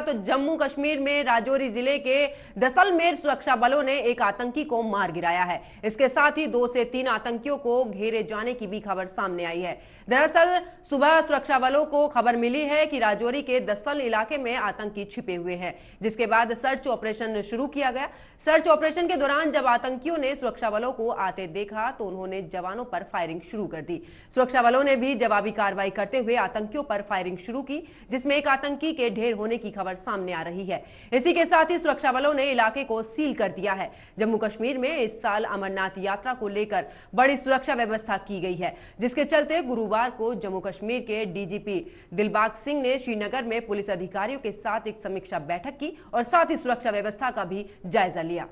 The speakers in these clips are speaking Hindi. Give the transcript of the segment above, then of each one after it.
तो जम्मू कश्मीर में राजौरी जिले के जैसलमेर सुरक्षा बलों ने एक आतंकी को मार गिराया है। इसके साथ ही 2 से 3 आतंकियों को घेरे जाने की भी खबर सामने आई है। दरअसल सुबह सुरक्षा बलों को खबर मिली है कि राजौरी के दसल इलाके में आतंकी छिपे हुए हैं, जिसके बाद सर्च ऑपरेशन शुरू किया गया। सर्च ऑपरेशन के दौरान जब आतंकियों ने सुरक्षा बलों को आते देखा तो उन्होंने जवानों पर फायरिंग शुरू कर दी। सुरक्षा बलों ने भी जवाबी कार्रवाई करते हुए आतंकियों पर फायरिंग शुरू की, जिसमें एक आतंकी के ढेर होने की खबर सामने आ रही है। इसी के साथ ही सुरक्षा बलों ने इलाके को सील कर दिया है। जम्मू कश्मीर में इस साल अमरनाथ यात्रा को लेकर बड़ी सुरक्षा व्यवस्था की गई है, जिसके चलते गुरुवार को जम्मू कश्मीर के डीजीपी दिलबाग सिंह ने श्रीनगर में पुलिस अधिकारियों के साथ एक समीक्षा बैठक की और साथ ही सुरक्षा व्यवस्था का भी जायजा लिया।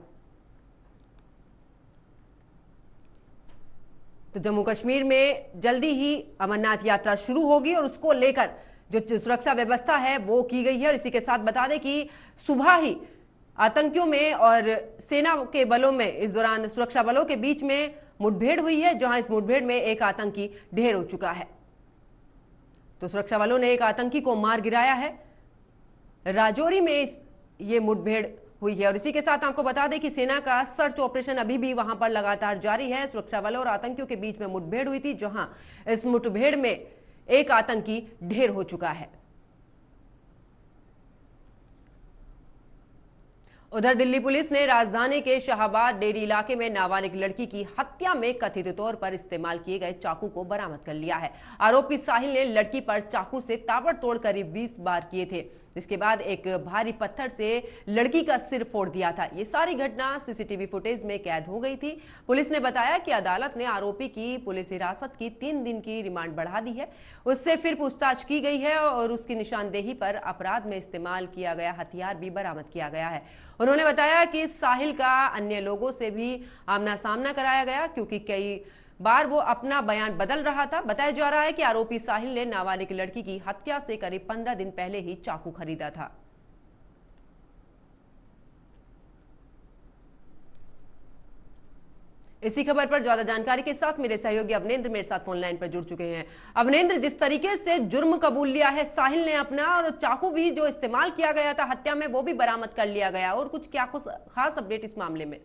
तो जम्मू कश्मीर में जल्दी ही अमरनाथ यात्रा शुरू होगी और उसको लेकर जो सुरक्षा व्यवस्था है वो की गई है। और इसी के साथ बता दें कि सुबह ही आतंकियों में और सेना के बलों में इस दौरान सुरक्षा बलों के बीच में मुठभेड़ हुई है, जहां इस मुठभेड़ में एक आतंकी ढेर हो चुका है। तो सुरक्षा बलों ने एक आतंकी को मार गिराया है। राजौरी में ये मुठभेड़ हुई है। और इसी के साथ आपको बता दें कि सेना का सर्च ऑपरेशन अभी भी वहां पर लगातार जारी है। सुरक्षा बलों और आतंकियों के बीच में मुठभेड़ हुई थी, जहां इस मुठभेड़ में एक आतंकी ढेर हो चुका है। उधर दिल्ली पुलिस ने राजधानी के शाहबाद डेरी इलाके में नाबालिग लड़की की हत्या में कथित तौर पर इस्तेमाल किए गए चाकू को बरामद कर लिया है। आरोपी साहिल ने लड़की पर चाकू से ताबड़तोड़ करीब 20 बार किए थे। इसके बाद एक भारी पत्थर से लड़की का सिर फोड़ दिया था। ये सारी घटना सीसीटीवी फुटेज में कैद हो गई थी। पुलिस ने बताया कि अदालत ने आरोपी की पुलिस हिरासत की 3 दिन की रिमांड बढ़ा दी है। उससे फिर पूछताछ की गई है और उसकी निशानदेही पर अपराध में इस्तेमाल किया गया हथियार भी बरामद किया गया है। उन्होंने बताया कि साहिल का अन्य लोगों से भी आमना सामना कराया गया, क्योंकि कई बार वो अपना बयान बदल रहा था। बताया जा रहा है कि आरोपी साहिल ने नाबालिग लड़की की हत्या से करीब 15 दिन पहले ही चाकू खरीदा था। इसी खबर पर ज्यादा जानकारी के साथ मेरे सहयोगी अवनेंद्र मेरे साथ फोन लाइन पर जुड़ चुके हैं। अवनेंद्र, जिस तरीके से जुर्म कबूल लिया है साहिल ने अपना, और चाकू भी जो इस्तेमाल किया गया था हत्या में वो भी बरामद कर लिया गया, और कुछ क्या खास अपडेट इस मामले में?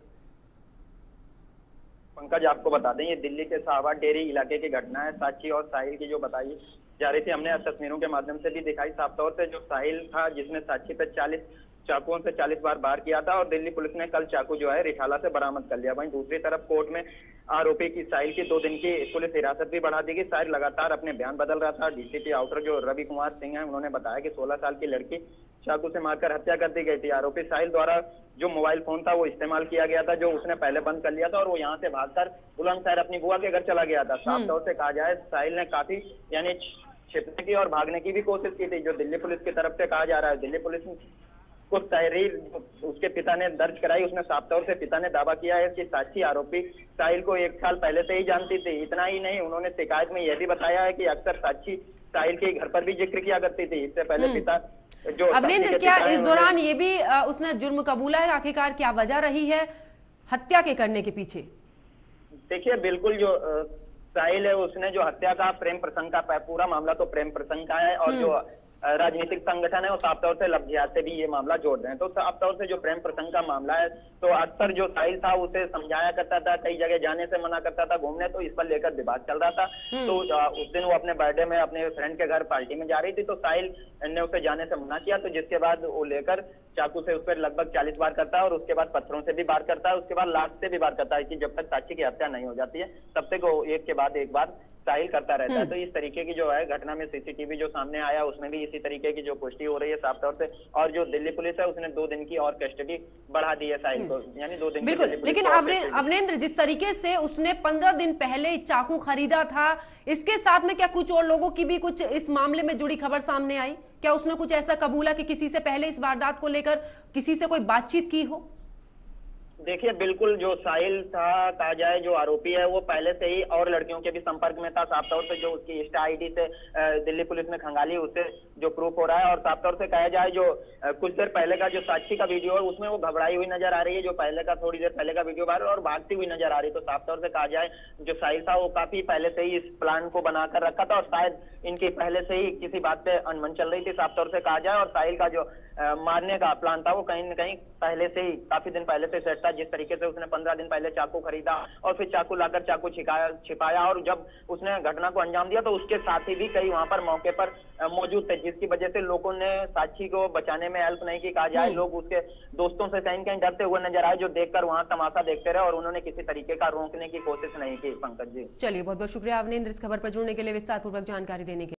पंकज, आपको बता दें ये दिल्ली के शाहबाद डेरी इलाके की घटना है। साक्षी और साहिल की जो बताई जा रही थी, हमने तस्वीरों के माध्यम से भी दिखाई। साफ तौर से जो साहिल था जिसने साक्षी पे 40 चाकुओं से 40 बार वार किया था, और दिल्ली पुलिस ने कल चाकू जो है रिठाला से बरामद कर लिया। वहीं दूसरी तरफ कोर्ट में आरोपी की साहिल की 2 दिन की पुलिस हिरासत भी बढ़ा दी गई। साहिल लगातार अपने बयान बदल रहा था। डीसीपी आउटर जो रवि कुमार सिंह है, उन्होंने बताया कि 16 साल की लड़की चाकू से मारकर हत्या कर दी गई थी। आरोपी साहिल द्वारा जो मोबाइल फोन था वो इस्तेमाल किया गया था, जो उसने पहले बंद कर लिया था, और वो यहाँ से भागकर बुलंदशहर अपनी बुआ के घर चला गया था। साफ तौर से कहा जाए साहिल ने काफी यानी छिपने की और भागने की भी कोशिश की थी, जो दिल्ली पुलिस की तरफ से कहा जा रहा है। दिल्ली पुलिस को तहरीर उसके पिता ने दर्ज कराई। उसने साफ तौर से पिता ने दावा किया है कि साक्षी आरोपी साहिल को 1 साल पहले से ही जानती थी। इतना ही नहीं, उन्होंने शिकायत में यह भी बताया है कि अक्सर साक्षी साहिल के घर पर भी जिक्र किया करती थी। इससे पहले पिता जो अवनेंद्र, क्या इस दौरान ये भी उसने जुर्म कबूला है? आखिरकार क्या वजह रही है हत्या के करने के पीछे? देखिए, बिल्कुल जो साहिल है उसने जो हत्या का प्रेम प्रसंग का पूरा मामला तो प्रेम प्रसंग का है, और जो राजनीतिक संगठन है वो साफ तौर से लफ्जियात से भी ये मामला जोड़ रहे हैं। तो साफ तौर से जो प्रेम प्रसंग का मामला है, तो अक्सर जो साहिल था उसे समझाया करता था, कई जगह जाने से मना करता था घूमने, तो इस पर लेकर विवाद चल रहा था। तो उस दिन वो अपने बर्थडे में अपने फ्रेंड के घर पार्टी में जा रही थी, तो साहिल ने उसे जाने से मना किया, तो जिसके बाद वो लेकर चाकू से उस पर लगभग 40 बार करता है, और उसके बाद पत्थरों से भी वार करता है, उसके बाद लाश से भी वार करता है, कि जब तक साक्षी की हत्या नहीं हो जाती है तब तक वो एक के बाद एक बार साहिल करता रहता है। तो इस तरीके की जो है घटना में सीसीटीवी जो सामने आया उसमें भी इसी तरीके की जो पुष्टि हो रही है साफ तौर से। और जो दिल्ली पुलिस है उसने 2 दिन की और कस्टडी बढ़ा दी है साहिल को, यानी 2 दिन। बिल्कुल, लेकिन अवनेंद्र, जिस तरीके से उसने 15 दिन पहले चाकू खरीदा था, इसके साथ में क्या कुछ और लोगों की भी कुछ इस मामले में जुड़ी खबर सामने आई? क्या उसने कुछ ऐसा कबूला कि किसी से पहले इस वारदात को लेकर किसी से कोई बातचीत की हो? देखिए, बिल्कुल जो साहिल था, कहा जाए जो आरोपी है, वो पहले से ही और लड़कियों के भी संपर्क में था। साफ तौर से जो उसकी इंस्टा आईडी से दिल्ली पुलिस ने खंगाली, उससे जो प्रूफ हो रहा है। और साफ तौर से कहा जाए जो कुछ देर पहले का जो साक्षी का वीडियो है, उसमें वो घबराई हुई नजर आ रही है। जो पहले का, थोड़ी देर पहले का वीडियो वायरल और भागती हुई नजर आ रही। तो साफ तौर से कहा जाए जो साहिल था, वो काफी पहले से ही इस प्लान को बनाकर रखा था और शायद इनकी पहले से ही किसी बात पे अनबन चल रही थी, साफ तौर से कहा जाए। और साहिल का जो मारने का प्लान था, वो कहीं न कहीं पहले से ही, काफी दिन पहले से सेट था। जिस तरीके से उसने 15 दिन पहले चाकू खरीदा और फिर चाकू लाकर चाकू छिपाया और जब उसने घटना को अंजाम दिया, तो उसके साथी भी कई वहां पर मौके पर मौजूद थे, जिसकी वजह से लोगों ने साक्षी को बचाने में हेल्प नहीं की। कहा जाए लोग उसके दोस्तों से कहीं कहीं डरते हुए नजर आए, जो देखकर वहां तमाशा देखते रहे और उन्होंने किसी तरीके का रोकने की कोशिश नहीं की। पंकज जी, चलिए, बहुत बहुत शुक्रिया अवनिंद्र इस खबर पर जुड़ने के लिए, विस्तार पूर्वक जानकारी देने के लिए।